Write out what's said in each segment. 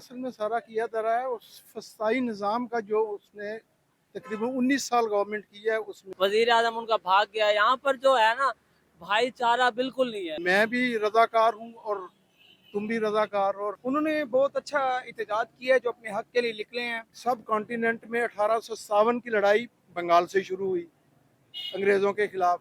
असल में सारा किया धरा है उस फसाई निज़ाम का जो उसने तकरीबन 19 साल गवर्नमेंट की है उसमें। वजीर आजम उनका भाग गया। यहाँ पर जो है ना, भाईचारा बिल्कुल नहीं है। मैं भी रजाकार हूँ और तुम भी रजाकार, और उन्होंने बहुत अच्छा एहतजाज किया है जो अपने हक के लिए निकले हैं। सब कॉन्टिनेंट में 1857 की लड़ाई बंगाल से शुरू हुई अंग्रेज़ों के खिलाफ।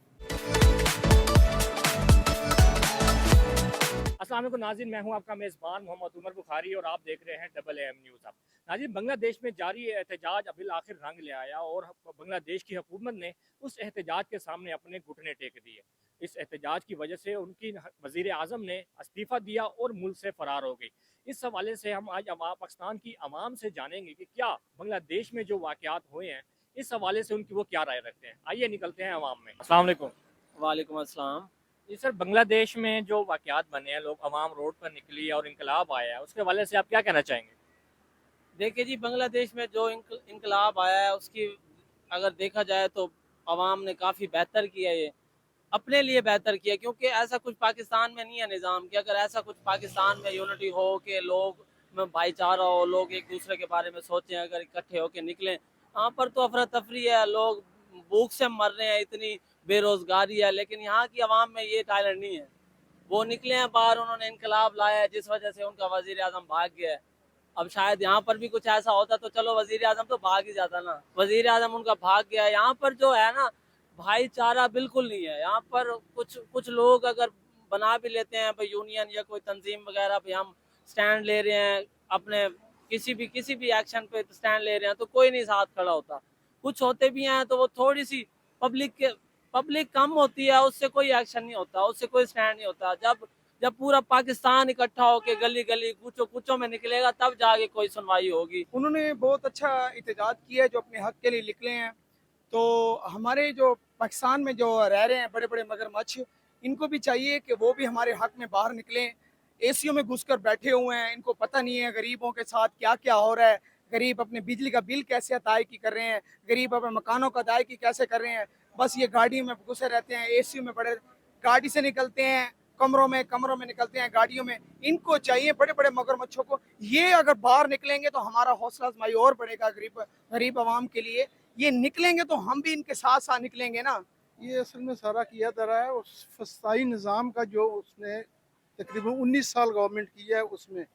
अस्सलाम वालेकुम नाज़रीन, मैं हूं आपका मेज़बान मोहम्मद उमर बुखारी और आप देख रहे हैं डबल एम न्यूज़ अब। नाज़रीन, बांग्लादेश में जारी एहतजाज अबिल आखिर रंग ले आया और बांग्लादेश की हुकूमत ने उस एहतजाज के सामने अपने घुटने टेक दिए। इस एहतजाज की वजह से उनकी वज़ीर आज़म ने इस्तीफ़ा दिया और मुल्क से फ़रार हो गई। इस हवाले से हम आज पाकिस्तान की आवाम से जानेंगे कि क्या बांग्लादेश में जो वाक़यात हुए हैं इस हवाले से उनकी वो क्या राय रखते हैं। आइए निकलते हैं आवाम में। अस्सलाम वालेकुम। वालेकुम अस्सलाम। जी सर, बांग्लादेश में जो वाक़यात बने हैं, लोग अवाम रोड पर निकली और इनकलाब आया है, उसके हवाले से आप क्या कहना चाहेंगे? देखिए जी, बांग्लादेश में जो इनकलाब आया है उसकी अगर देखा जाए तो अवाम ने काफ़ी बेहतर किया, ये अपने लिए बेहतर किया, क्योंकि ऐसा कुछ पाकिस्तान में नहीं है निज़ाम कि अगर ऐसा कुछ पाकिस्तान में यूनिटी हो कि लोग में भाईचारा हो, लोग एक दूसरे के बारे में सोचें, अगर इकट्ठे होकर निकलें। यहाँ पर तो अफरा तफरी है, लोग भूख से मर रहे हैं, इतनी बेरोजगारी है, लेकिन यहाँ की आवाम में ये टैलेंट नहीं है। वो निकले हैं बाहर, उन्होंने इनकलाब लाया है जिस वजह से उनका वजीर आजम भाग गया है। अब शायद यहाँ पर भी कुछ ऐसा होता तो चलो वजीर आजम तो भाग ही जाता ना, वजीर आजम उनका भाग गया है। यहाँ पर जो है ना, भाईचारा बिल्कुल नहीं है। यहाँ पर कुछ कुछ लोग अगर बना भी लेते हैं भाई यूनियन या कोई तंजीम वगैरह, भाई हम स्टैंड ले रहे हैं अपने किसी भी एक्शन पे स्टैंड ले रहे हैं, तो कोई नहीं साथ खड़ा होता। कुछ होते भी हैं तो वो थोड़ी सी पब्लिक कम होती है, उससे कोई एक्शन नहीं होता, उससे कोई स्टैंड नहीं होता। जब जब पूरा पाकिस्तान इकट्ठा होके गली गली कूचों कूचों में निकलेगा तब जाके कोई सुनवाई होगी। उन्होंने बहुत अच्छा एहतजाज किया है जो अपने हक के लिए निकले हैं। तो हमारे जो पाकिस्तान में जो रह रहे हैं बड़े बड़े मगरमच्छ, इनको भी चाहिए कि वो भी हमारे हक में बाहर निकलें। एसीओ में घुसकर बैठे हुए हैं, इनको पता नहीं है गरीबों के साथ क्या क्या हो रहा है। गरीब अपने बिजली का बिल कैसे अदायगी कर रहे हैं, गरीब अपने मकानों का अदायगी कैसे कर रहे हैं। बस ये गाड़ियों में घुसे रहते हैं, एसीओ में बड़े गाड़ी से निकलते हैं, कमरों में निकलते हैं, गाड़ियों में। इनको चाहिए बड़े बड़े मगरमच्छों को, ये अगर बाहर निकलेंगे तो हमारा हौसला अफजाई और बढ़ेगा गरीब गरीब आवाम के लिए। ये निकलेंगे तो हम भी इनके साथ साथ निकलेंगे ना। ये असल में सारा किया धरा है उस फसाई निज़ाम का जो उसने तकरीबन 19 साल गवर्नमेंट की है उसमें।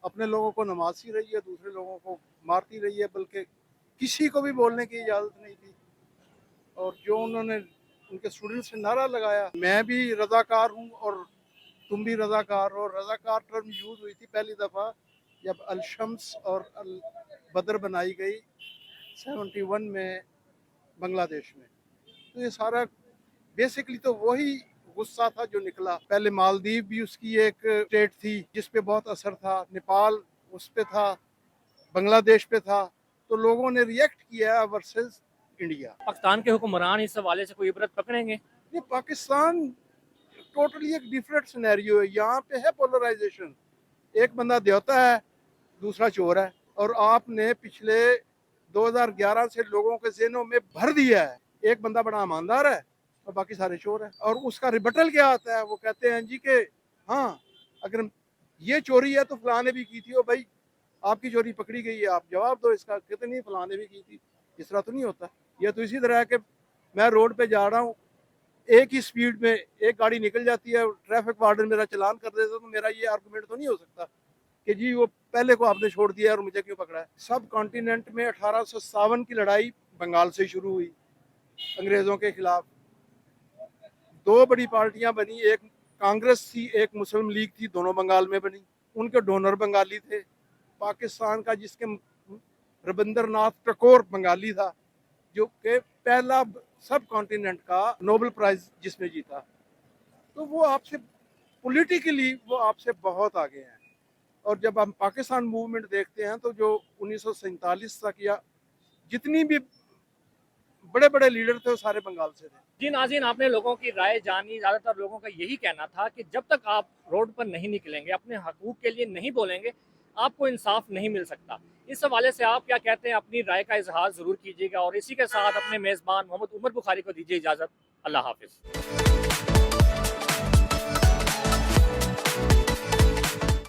अपने लोगों को नमाजती रही है, दूसरे लोगों को मारती रही है, बल्कि किसी को भी बोलने की इजाज़त नहीं थी। और जो उन्होंने उनके स्टूडेंट्स ने नारा लगाया, मैं भी रजाकार हूँ और तुम भी रजाकार हो। रजाकार टर्म यूज़ हुई थी पहली दफ़ा जब अल शम्स और अल बदर बनाई गई 71 में बांग्लादेश में। तो ये सारा बेसिकली तो वही गुस्सा था जो निकला। पहले मालदीव भी उसकी एक स्टेट थी जिस पे बहुत असर था, नेपाल उस पे था, बांग्लादेश पे था। तो लोगों ने रिएक्ट किया वर्सेस इंडिया। पाकिस्तान के हुक्मरान इस हवाले से कोई इबरत पकड़ेंगे? ये पाकिस्तान टोटली एक डिफरेंट सिनेरियो है। यहाँ पे है पोलराइजेशन, एक बंदा देवता है, दूसरा चोर है। और आपने पिछले 2011 से लोगों के ज़हनों में भर दिया है, एक बंदा बड़ा ईमानदार है और बाकी सारे चोर हैं। और उसका रिबटल क्या आता है, वो कहते हैं जी के हाँ अगर ये चोरी है तो फलां ने भी की थी। ओ भाई, आपकी चोरी पकड़ी गई है, आप जवाब दो इसका, कितनी फलां ने भी की थी। इस तरह तो नहीं होता। ये तो इसी तरह है कि मैं रोड पे जा रहा हूँ, एक ही स्पीड में एक गाड़ी निकल जाती है, ट्रैफिक वार्डन मेरा चलान कर देता, तो मेरा ये आर्गूमेंट तो नहीं हो सकता कि जी वो पहले को आपने छोड़ दिया और मुझे क्यों पकड़ा है। सब कॉन्टिनेंट में 1857 की लड़ाई बंगाल से शुरू हुई अंग्रेज़ों के खिलाफ। दो बड़ी पार्टियां बनी, एक कांग्रेस थी, एक मुस्लिम लीग थी, दोनों बंगाल में बनी। उनके डोनर बंगाली थे। पाकिस्तान का जिसके रविंद्रनाथ टैगोर बंगाली था, जो कि पहला सब कॉन्टिनेंट का नोबेल प्राइज जिसने जीता। तो वो आपसे पॉलिटिकली वो आपसे बहुत आगे हैं। और जब हम पाकिस्तान मूवमेंट देखते हैं तो जो 1947 तक या जितनी भी बड़े बड़े लीडर थे वो सारे बंगाल से थे। जी नाज़रीन, आपने लोगों की राय जानी। ज़्यादातर लोगों का यही कहना था कि जब तक आप रोड पर नहीं निकलेंगे, अपने हकूक़ के लिए नहीं बोलेंगे, आपको इंसाफ नहीं मिल सकता। इस हवाले से आप क्या कहते हैं, अपनी राय का इजहार ज़रूर कीजिएगा और इसी के साथ अपने मेज़बान मोहम्मद उमर बुखारी को दीजिए इजाज़त। अल्लाह हाफ़िज़।